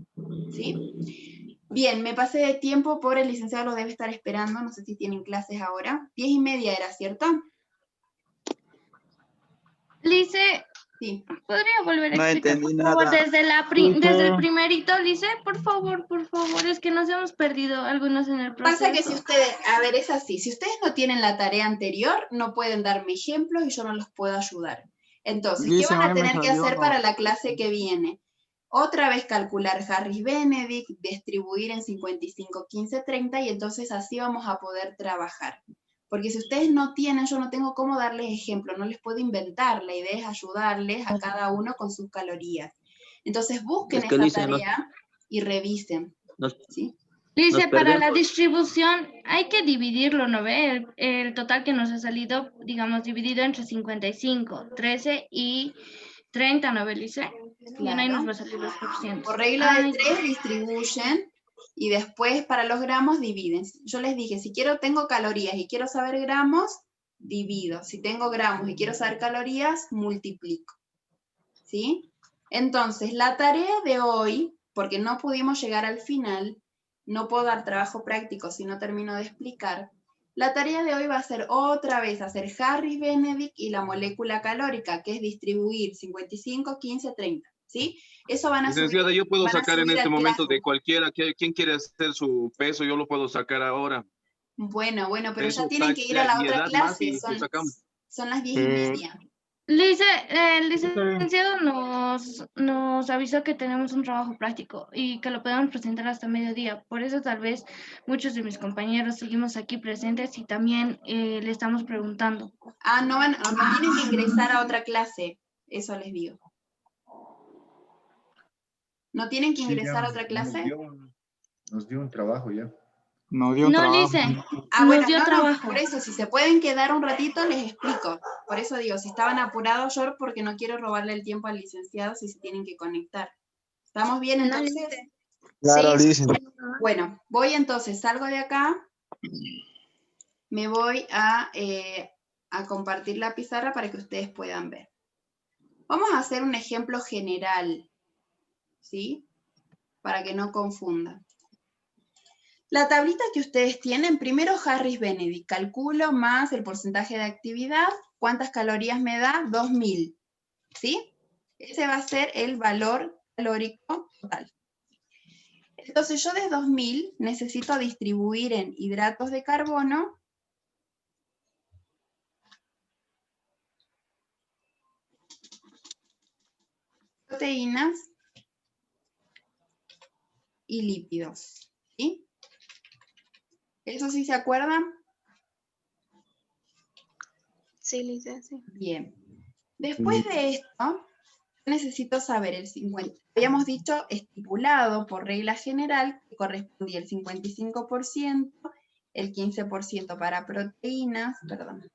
¿sí? Bien, me pasé de tiempo, por el licenciado lo debe estar esperando, no sé si tienen clases ahora. 10:30 era, ¿cierto? Lice, sí. ¿Podría volver a No explicar, entendí por favor, nada. desde el primerito, Lice? Por favor, es que nos hemos perdido algunos en el proceso. Pasa que si ustedes, a ver, es así, si ustedes no tienen la tarea anterior, no pueden darme ejemplos y yo no los puedo ayudar. Entonces, ¿qué van a tener que hacer para la clase que viene? Otra vez calcular Harris-Benedict, distribuir en 55, 15, 30 y entonces así vamos a poder trabajar. Porque si ustedes no tienen, yo no tengo cómo darles ejemplo, no les puedo inventar, la idea es ayudarles a cada uno con sus calorías. Entonces busquen Es que, esa Lice, tarea y revisen. ¿Sí? Dice, para la distribución hay que dividirlo, ¿no ve? El total que nos ha salido, digamos, dividido entre 55, 13 y 30, ¿no ve, Lice? Bien, ahí nos va a salir los coeficientes. Por regla de 3 distribuyen y después para los gramos dividen. Yo les dije, si tengo calorías y quiero saber gramos, divido. Si tengo gramos y quiero saber calorías, multiplico. ¿Sí? Entonces, la tarea de hoy, porque no pudimos llegar al final, no puedo dar trabajo práctico si no termino de explicar, la tarea de hoy va a ser otra vez hacer Harris-Benedict y la molécula calórica, que es distribuir 55, 15, 30. ¿Sí? Eso van a Licenciada, subir, yo puedo van a sacar en subir este al momento Classroom. de cualquiera. ¿Quién quiere hacer su peso? Yo lo puedo sacar ahora. Bueno, pero ya Peso, tienen que ir a la mi otra edad más clase, y lo sacamos. son las 10:30. Lice, el licenciado nos avisó que tenemos un trabajo práctico y que lo podemos presentar hasta mediodía. Por eso tal vez muchos de mis compañeros seguimos aquí presentes y también le estamos preguntando. No tienen que ingresar a otra clase, eso les digo. ¿No tienen que ingresar a otra clase? Nos dio un trabajo ya. Nos dio No, trabajo. Lice, Ah, bueno, nos dio no, trabajo. por eso, si se pueden quedar un ratito, les explico. Por eso digo, si estaban apurados, yo porque no quiero robarle el tiempo al licenciado si se tienen que conectar. ¿Estamos bien No, entonces? Lice. Claro, Sí, Lice. Bueno, voy entonces, salgo de acá, me voy a compartir la pizarra para que ustedes puedan ver. Vamos a hacer un ejemplo general, ¿sí? Para que no confundan. La tablita que ustedes tienen, primero Harris Benedict, calculo más el porcentaje de actividad, ¿cuántas calorías me da? 2000, ¿sí? Ese va a ser el valor calórico total. Entonces yo de 2000 necesito distribuir en hidratos de carbono, proteínas y lípidos, ¿sí? ¿Eso sí se acuerdan? sí, Lice, sí. Bien. Después de esto, necesito saber el 50. Habíamos dicho estipulado por regla general que correspondía el 55%, el 15% para proteínas, perdón,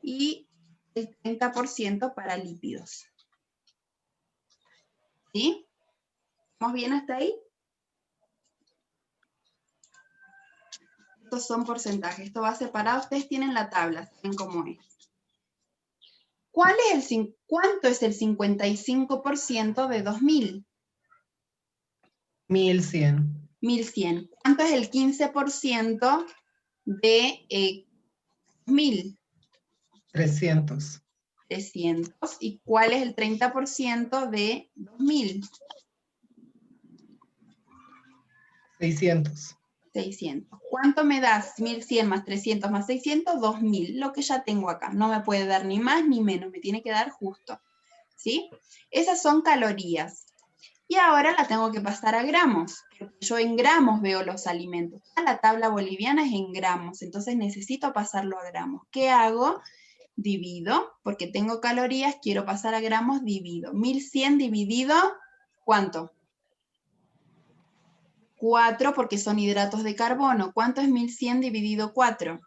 y el 30% para lípidos. ¿Sí? ¿Estamos bien hasta ahí? Estos son porcentajes. Esto va separado. Ustedes tienen la tabla, saben cómo es. ¿Cuánto es el 55% de 2000? 1100. 1100. ¿Cuánto es el 15% de 1000? 300. 300. ¿Y cuál es el 30% de 2000? 600. 600. ¿Cuánto me das? 1100 más 300 más 600, 2000. Lo que ya tengo acá. No me puede dar ni más ni menos. Me tiene que dar justo. ¿Sí? Esas son calorías. Y ahora la tengo que pasar a gramos. Porque yo en gramos veo los alimentos. La tabla boliviana es en gramos. Entonces necesito pasarlo a gramos. ¿Qué hago? Divido. Porque tengo calorías, quiero pasar a gramos, divido. 1100 dividido, ¿cuánto? 4 porque son hidratos de carbono. ¿Cuánto es 1100 dividido 4?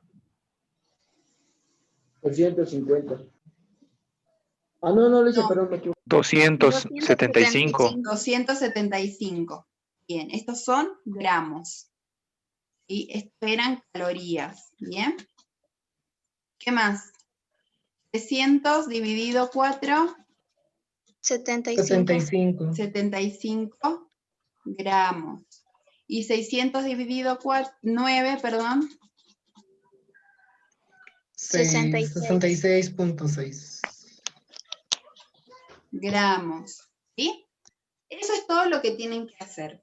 250. Ah, no, Luisa, No. perdón, me equivoqué. 275. 275. Bien, estos son gramos. Y estos eran calorías. Bien. ¿Qué más? 300 dividido 4. 75. 75 gramos. Y 600 dividido 9, perdón. 66.6 gramos. ¿Sí? Eso es todo lo que tienen que hacer.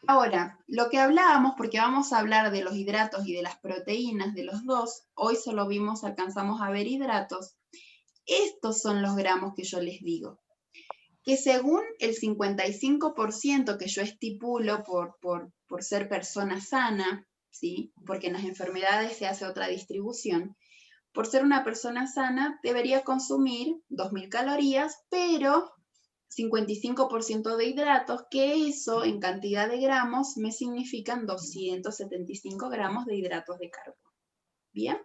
Ahora, lo que hablábamos, porque vamos a hablar de los hidratos y de las proteínas de los dos, hoy solo alcanzamos a ver hidratos. Estos son los gramos que yo les digo. Que según el 55% que yo estipulo por ser persona sana, ¿sí? Porque en las enfermedades se hace otra distribución, por ser una persona sana debería consumir 2000 calorías, pero 55% de hidratos, que eso en cantidad de gramos me significan 275 gramos de hidratos de carbono. ¿Bien?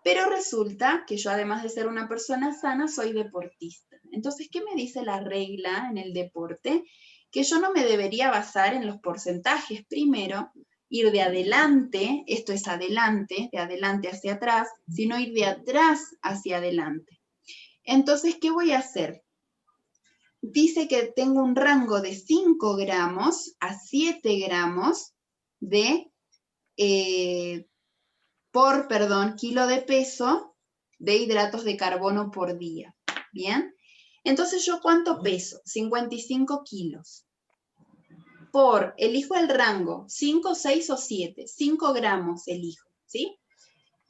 Pero resulta que yo, además de ser una persona sana, soy deportista. Entonces, ¿qué me dice la regla en el deporte? Que yo no me debería basar en los porcentajes. Primero, ir de adelante, esto es adelante, de adelante hacia atrás, sino ir de atrás hacia adelante. Entonces, ¿qué voy a hacer? Dice que tengo un rango de 5 gramos a 7 gramos de kilo de peso de hidratos de carbono por día. ¿Bien? Entonces, ¿yo cuánto peso? 55 kilos. Elijo el rango, 5, 6 o 7. 5 gramos elijo, ¿sí?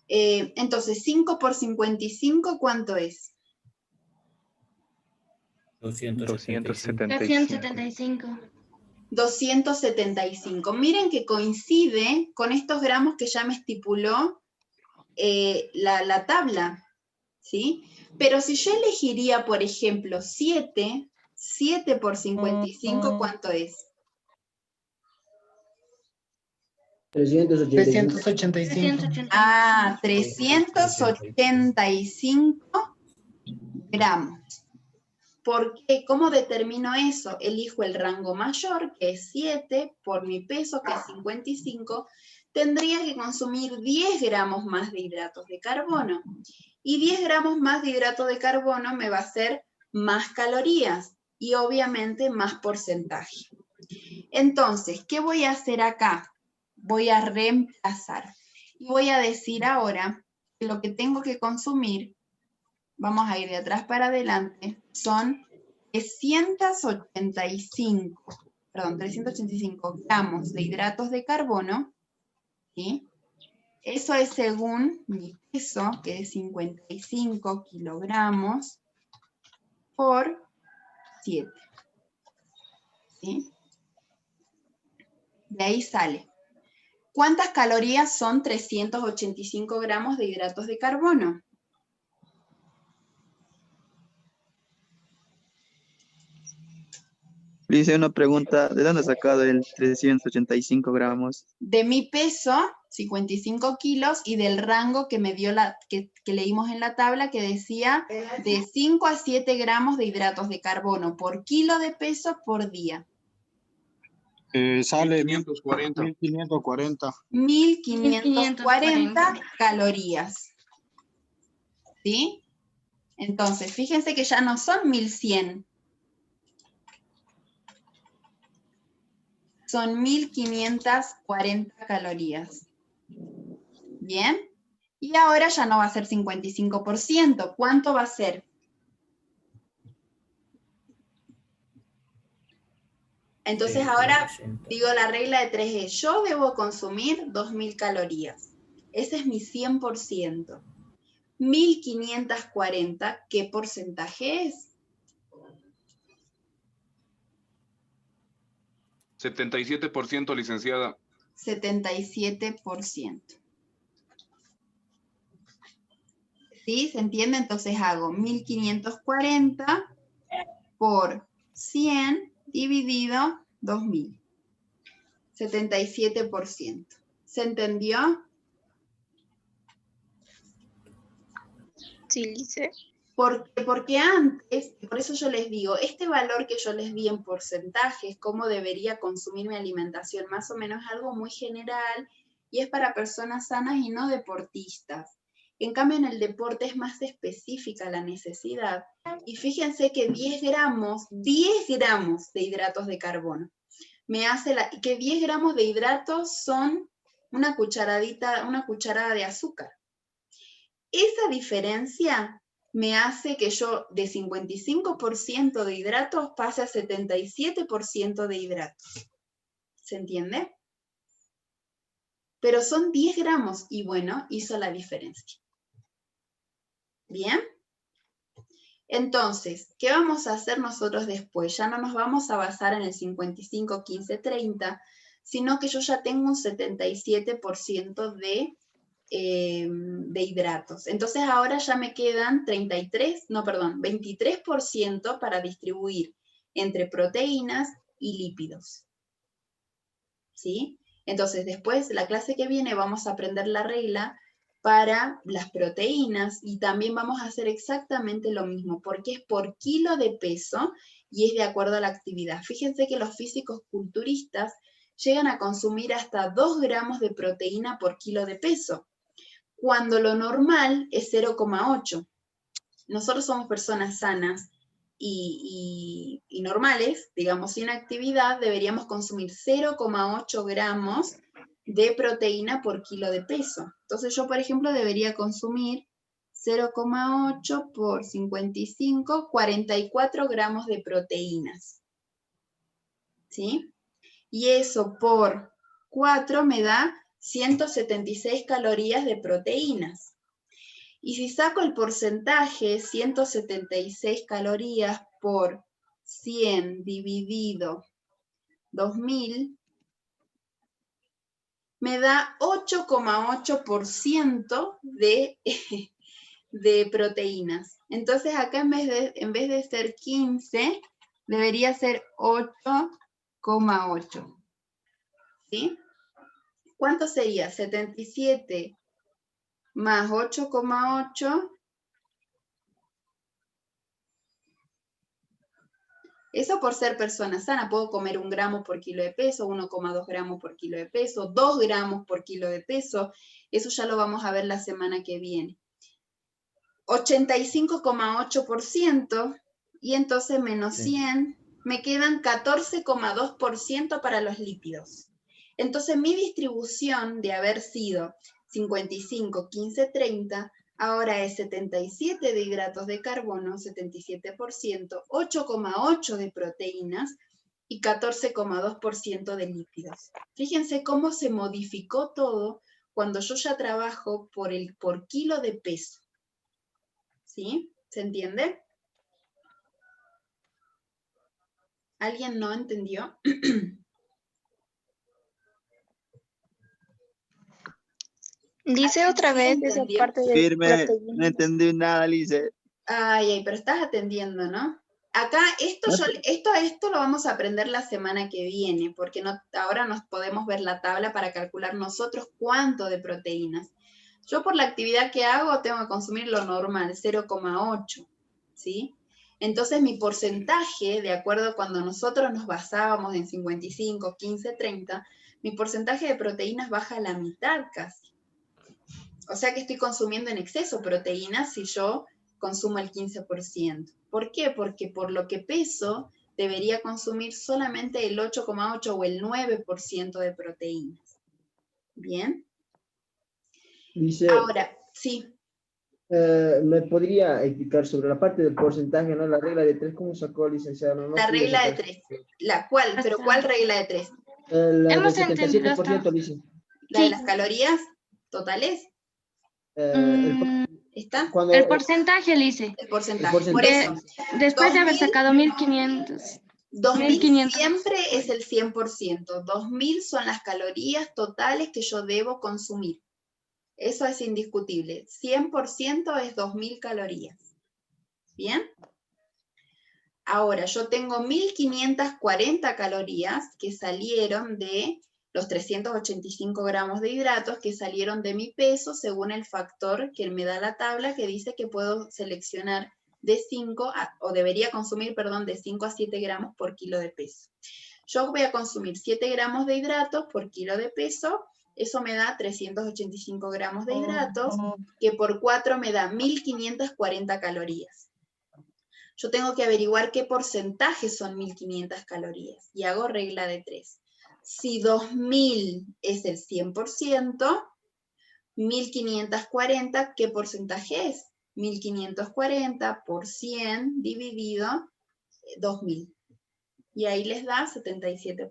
Entonces, 5 por 55, ¿cuánto es? 275. 275. Miren que coincide con estos gramos que ya me estipuló la tabla, ¿sí? Pero si yo elegiría, por ejemplo, 7 por 55, ¿cuánto es? 385. 385. Ah, 385 gramos. ¿Por qué? ¿Cómo determino eso? Elijo el rango mayor, que es 7, por mi peso, que es 55. Tendría que consumir 10 gramos más de hidratos de carbono. Y 10 gramos más de hidrato de carbono me va a hacer más calorías y obviamente más porcentaje. Entonces, ¿qué voy a hacer acá? Voy a reemplazar. Y voy a decir ahora que lo que tengo que consumir, vamos a ir de atrás para adelante, son 385 gramos de hidratos de carbono, ¿sí? Eso es según mi peso, que es 55 kilogramos por 7. ¿Sí? De ahí sale. ¿Cuántas calorías son 385 gramos de hidratos de carbono? Le hice una pregunta, ¿de dónde has sacado el 385 gramos? De mi peso, 55 kilos, y del rango que me dio que leímos en la tabla, que decía de 5 a 7 gramos de hidratos de carbono por kilo de peso por día. Sale 1540. 1540. 1540 calorías. ¿Sí? Entonces, fíjense que ya no son 1100. Son 1540 calorías. ¿Bien? Y ahora ya no va a ser 55%. ¿Cuánto va a ser? Entonces ahora digo la regla de 3 es, yo debo consumir 2000 calorías. Ese es mi 100%. 1540, ¿qué porcentaje es? 77%, licenciada. 77%. ¿Sí? ¿Se entiende? Entonces hago 1540 por 100 dividido 2000. 77%. ¿Se entendió? Sí, Lice. Porque antes, por eso yo les digo, este valor que yo les di en porcentajes, cómo debería consumir mi alimentación, más o menos algo muy general, y es para personas sanas y no deportistas. En cambio, en el deporte es más específica la necesidad. Y fíjense que 10 gramos de hidratos de carbono, me hace que 10 gramos de hidratos son una cucharada de azúcar. Esa diferencia me hace que yo de 55% de hidratos pase a 77% de hidratos. ¿Se entiende? Pero son 10 gramos y bueno, hizo la diferencia. ¿Bien? Entonces, ¿qué vamos a hacer nosotros después? Ya no nos vamos a basar en el 55, 15, 30, sino que yo ya tengo un 77% de hidratos. Entonces ahora ya me quedan 23% para distribuir entre proteínas y lípidos. ¿Sí? Entonces después, la clase que viene, vamos a aprender la regla para las proteínas y también vamos a hacer exactamente lo mismo, porque es por kilo de peso y es de acuerdo a la actividad. Fíjense que los físicos culturistas llegan a consumir hasta 2 gramos de proteína por kilo de peso, cuando lo normal es 0,8. Nosotros somos personas sanas y normales, digamos, sin actividad, deberíamos consumir 0,8 gramos de proteína por kilo de peso. Entonces yo, por ejemplo, debería consumir 0,8 por 55, 44 gramos de proteínas. ¿Sí? Y eso por 4 me da 176 calorías de proteínas. Y si saco el porcentaje, 176 calorías por 100 dividido 2000, me da 8,8% de proteínas. Entonces acá en vez de ser 15, debería ser 8,8. ¿Sí? ¿Cuánto sería? 77 más 8,8. Eso por ser persona sana. Puedo comer 1 gramo por kilo de peso, 1,2 gramos por kilo de peso, 2 gramos por kilo de peso. Eso ya lo vamos a ver la semana que viene. 85,8%, y entonces menos 100, me quedan 14,2% para los lípidos. Entonces mi distribución de haber sido 55, 15, 30, ahora es 77 de hidratos de carbono, 77%, 8,8 de proteínas y 14,2% de lípidos. Fíjense cómo se modificó todo cuando yo ya trabajo por kilo de peso. ¿Sí? ¿Se entiende? ¿Alguien no entendió? Dice otra vez esa ¿Entendió? parte de Firme, no proteína. entendí nada, Lice. Ay, pero estás atendiendo, ¿no? Acá, esto lo vamos a aprender la semana que viene, porque ahora nos podemos ver la tabla para calcular nosotros cuánto de proteínas. Yo por la actividad que hago tengo que consumir lo normal, 0,8, ¿sí? Entonces mi porcentaje, de acuerdo a cuando nosotros nos basábamos en 55, 15, 30, mi porcentaje de proteínas baja a la mitad casi. O sea que estoy consumiendo en exceso proteínas si yo consumo el 15%. ¿Por qué? Porque por lo que peso debería consumir solamente el 8,8 o el 9% de proteínas. ¿Bien? Dice, ahora, sí. ¿Me podría explicar sobre la parte del porcentaje, no? La regla de 3, ¿cómo sacó, licenciado? No La pude regla de sacar. 3. ¿Cuál? ¿Pero cuál regla de 3? La Hemos del entendido 77%, dice. ¿La de las calorías totales? ¿Está? Cuando, El porcentaje, Lice. El porcentaje. El Por eso, Después de haber sacado 1500. 2000 siempre es el 100%. 2000 son las calorías totales que yo debo consumir. Eso es indiscutible. 100% es 2000 calorías. ¿Bien? Ahora, yo tengo 1540 calorías que salieron de los 385 gramos de hidratos que salieron de mi peso según el factor que me da la tabla que dice que puedo seleccionar de 5, o debería consumir, perdón, de 5 a 7 gramos por kilo de peso. Yo voy a consumir 7 gramos de hidratos por kilo de peso, eso me da 385 gramos de hidratos, que por 4 me da 1540 calorías. Yo tengo que averiguar qué porcentaje son 1500 calorías, y hago regla de 3. Si 2000 es el 100%, 1540, ¿qué porcentaje es? 1540 por 100 dividido 2000. Y ahí les da 77%.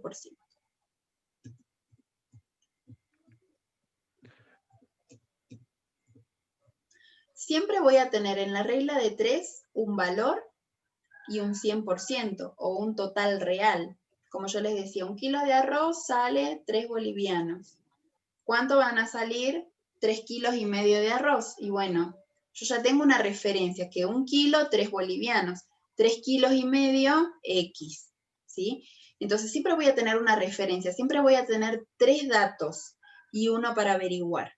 Siempre voy a tener en la regla de 3 un valor y un 100%, o un total real. Como yo les decía, 1 kilo de arroz sale 3 bolivianos. ¿Cuánto van a salir? 3,5 kilos de arroz. Y bueno, yo ya tengo una referencia, que 1 kilo, 3 bolivianos. 3,5 kilos, X. ¿Sí? Entonces siempre voy a tener una referencia, siempre voy a tener 3 datos y uno para averiguar.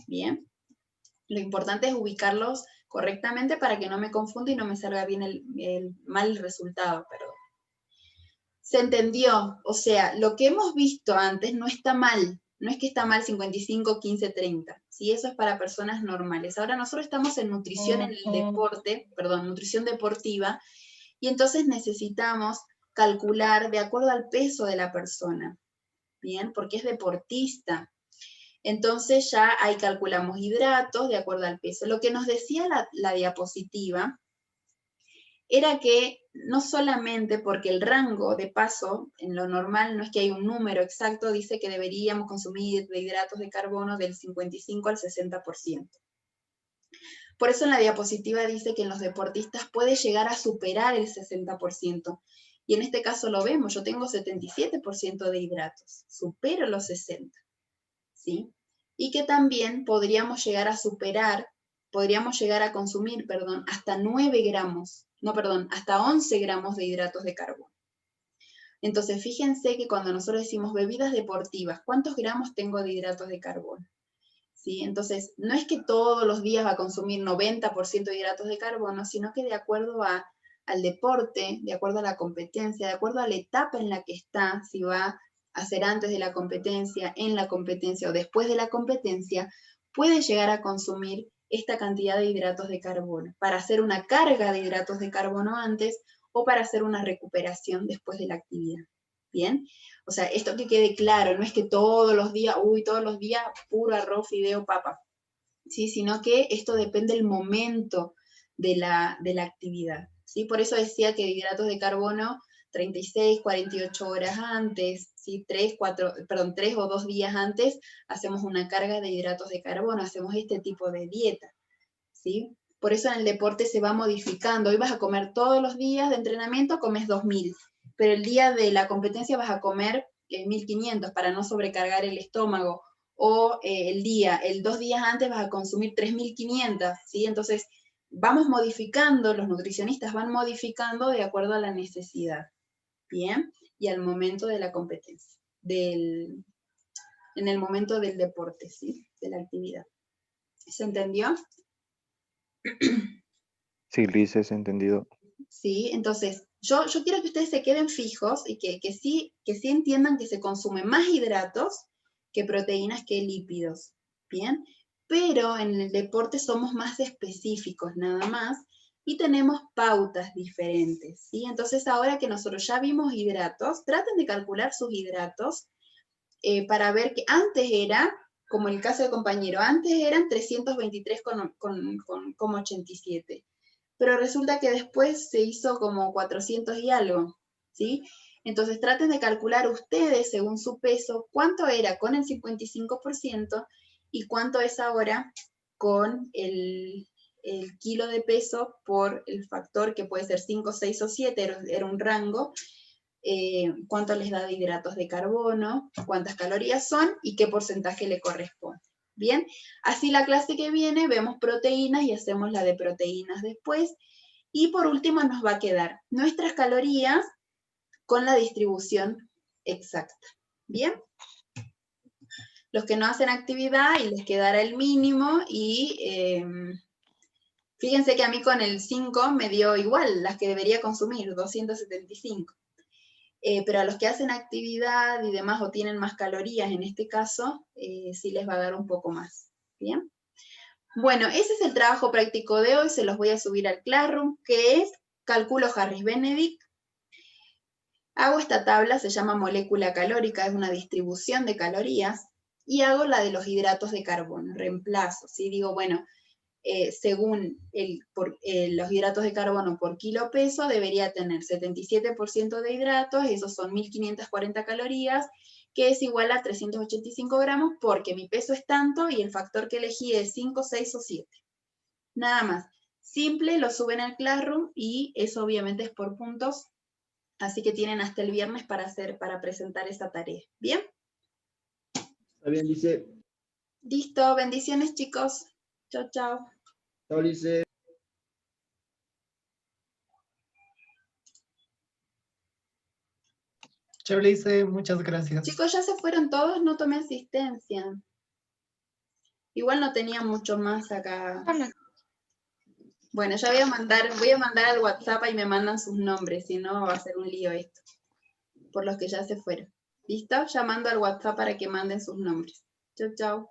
¿Bien? Lo importante es ubicarlos correctamente para que no me confunda y no me salga bien el mal resultado, perdón. ¿Se entendió? O sea, lo que hemos visto antes no está mal. No es que está mal 55, 15, 30. ¿Sí? Eso es para personas normales. Ahora nosotros estamos en nutrición en el deporte, perdón, nutrición deportiva, y entonces necesitamos calcular de acuerdo al peso de la persona. ¿Bien? Porque es deportista. Entonces ya ahí calculamos hidratos de acuerdo al peso. Lo que nos decía la diapositiva era que no solamente porque el rango de paso, en lo normal no es que hay un número exacto, dice que deberíamos consumir de hidratos de carbono del 55 al 60%. Por eso en la diapositiva dice que en los deportistas puede llegar a superar el 60%. Y en este caso lo vemos, yo tengo 77% de hidratos, supero los 60%. ¿Sí? Y que también podríamos llegar a superar, podríamos llegar a consumir, perdón, hasta 9 gramos, no, perdón, hasta 11 gramos de hidratos de carbono. Entonces, fíjense que cuando nosotros decimos bebidas deportivas, ¿cuántos gramos tengo de hidratos de carbono? ¿Sí? Entonces, no es que todos los días va a consumir 90% de hidratos de carbono, sino que de acuerdo al deporte, de acuerdo a la competencia, de acuerdo a la etapa en la que está, si va a hacer antes de la competencia, en la competencia o después de la competencia, puede llegar a consumir esta cantidad de hidratos de carbono, para hacer una carga de hidratos de carbono antes o para hacer una recuperación después de la actividad. ¿Bien? O sea, esto que quede claro, no es que todos los días, puro arroz, fideo, papa, ¿sí? Sino que esto depende del momento de la actividad, ¿sí? Por eso decía que hidratos de carbono 36, 48 horas antes, ¿sí? 3 o 2 días antes, hacemos una carga de hidratos de carbono, hacemos este tipo de dieta, ¿sí? Por eso en el deporte se va modificando. Hoy vas a comer todos los días de entrenamiento, comes 2000, pero el día de la competencia vas a comer 1500 para no sobrecargar el estómago, o 2 días antes vas a consumir 3500, ¿sí? Entonces vamos modificando, los nutricionistas van modificando de acuerdo a la necesidad, ¿bien? Y al momento de la competencia, en el momento del deporte, ¿sí? De la actividad. ¿Se entendió? Sí, Liz, es entendido. Sí, entonces, yo quiero que ustedes se queden fijos y que sí entiendan que se consumen más hidratos que proteínas que lípidos, ¿bien? Pero en el deporte somos más específicos nada más y tenemos pautas diferentes, ¿sí? Entonces, ahora que nosotros ya vimos hidratos, traten de calcular sus hidratos para ver que antes era, como el caso del compañero, antes eran 323,87. Pero resulta que después se hizo como 400 y algo, ¿sí? Entonces traten de calcular ustedes, según su peso, cuánto era con el 55% y cuánto es ahora con el kilo de peso por el factor que puede ser 5, 6 o 7, era un rango, cuánto les da de hidratos de carbono, cuántas calorías son y qué porcentaje le corresponde. Bien, así la clase que viene vemos proteínas y hacemos la de proteínas después. Y por último nos va a quedar nuestras calorías con la distribución exacta. Bien, los que no hacen actividad y les quedará el mínimo y fíjense que a mí con el 5 me dio igual las que debería consumir, 275. Pero a los que hacen actividad y demás o tienen más calorías en este caso, sí les va a dar un poco más. Bien. Bueno, ese es el trabajo práctico de hoy, se los voy a subir al Classroom, que es cálculo Harris-Benedict. Hago esta tabla, se llama molécula calórica, es una distribución de calorías, y hago la de los hidratos de carbono, reemplazo, ¿sí? Digo, bueno, según los hidratos de carbono por kilo peso, debería tener 77% de hidratos, esos son 1540 calorías, que es igual a 385 gramos, porque mi peso es tanto y el factor que elegí es 5, 6 o 7. Nada más. Simple, lo suben al Classroom y eso obviamente es por puntos, así que tienen hasta el viernes para presentar esa tarea. ¿Bien? Está bien, dice. Listo, bendiciones chicos. Chao, chao. Chao, dice. Chao, Lice, muchas gracias. Chicos, ya se fueron todos, no tomé asistencia. Igual no tenía mucho más acá. Bueno, ya voy a mandar al WhatsApp y me mandan sus nombres, si no va a ser un lío esto. Por los que ya se fueron. ¿Listo? Llamando al WhatsApp para que manden sus nombres. Chau, chau.